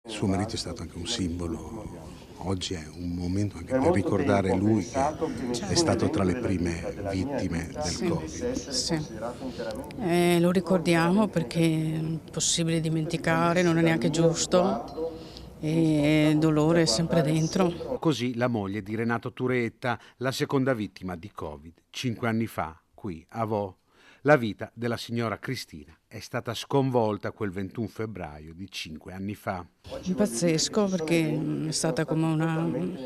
Il suo marito è stato anche un simbolo. Oggi è un momento anche per ricordare lui che è stato tra le prime vittime del Covid. Sì. Lo ricordiamo perché è impossibile dimenticare, non è neanche giusto e il dolore è sempre dentro. Così la moglie di Renato Turetta, la seconda vittima di Covid, 5 anni fa, qui a Vo. La vita della signora Cristina è stata sconvolta quel 21 febbraio di 5 anni fa. È pazzesco perché è stata come non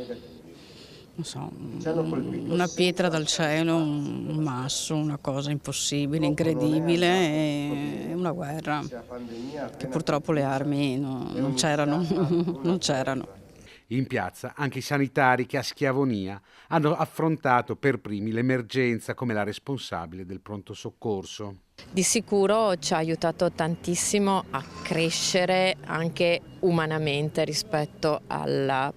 so, una pietra dal cielo, un masso, una cosa impossibile, incredibile, e una guerra che purtroppo le armi non c'erano, non c'erano. In piazza anche i sanitari che a Schiavonia hanno affrontato per primi l'emergenza come la responsabile del pronto soccorso. Di sicuro ci ha aiutato tantissimo a crescere anche umanamente rispetto alla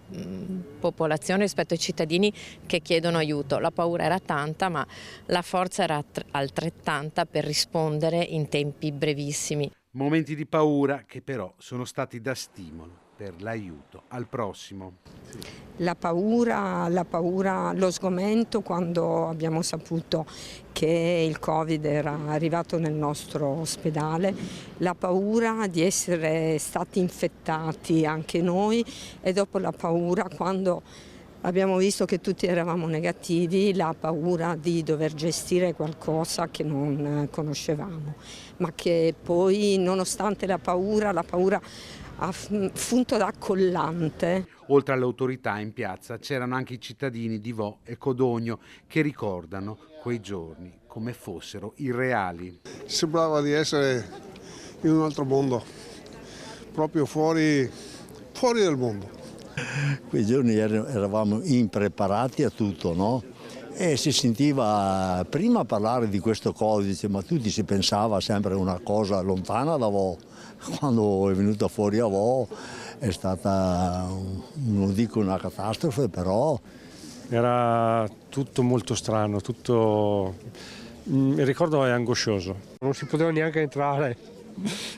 popolazione, rispetto ai cittadini che chiedono aiuto. La paura era tanta, ma la forza era altrettanta per rispondere in tempi brevissimi. Momenti di paura che però sono stati da stimolo per l'aiuto al prossimo. La paura, lo sgomento quando abbiamo saputo che il Covid era arrivato nel nostro ospedale, la paura di essere stati infettati anche noi e dopo la paura quando abbiamo visto che tutti eravamo negativi, la paura di dover gestire qualcosa che non conoscevamo, ma che poi nonostante la paura ha funto da collante. Oltre alle autorità in piazza c'erano anche i cittadini di Vo e Codogno che ricordano quei giorni come fossero irreali. Sembrava di essere in un altro mondo, proprio fuori del mondo. Quei giorni eravamo impreparati a tutto, no? E si sentiva prima parlare di questo codice, ma tutti si pensava sempre a una cosa lontana da Vo. Quando è venuta fuori a Vo è stata, non dico una catastrofe, però... Era tutto molto strano, il ricordo è angoscioso. Non si poteva neanche entrare,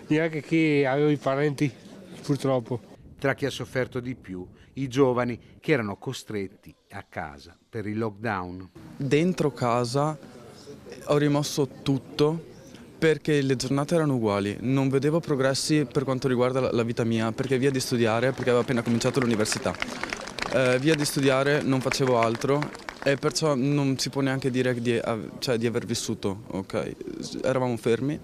neanche chi aveva i parenti, purtroppo. Tra chi ha sofferto di più, i giovani che erano costretti a casa per il lockdown. Dentro casa ho rimosso tutto perché le giornate erano uguali, non vedevo progressi per quanto riguarda la vita mia, perché via di studiare, perché avevo appena cominciato l'università, via di studiare non facevo altro e perciò non si può neanche dire di aver vissuto, ok? Eravamo fermi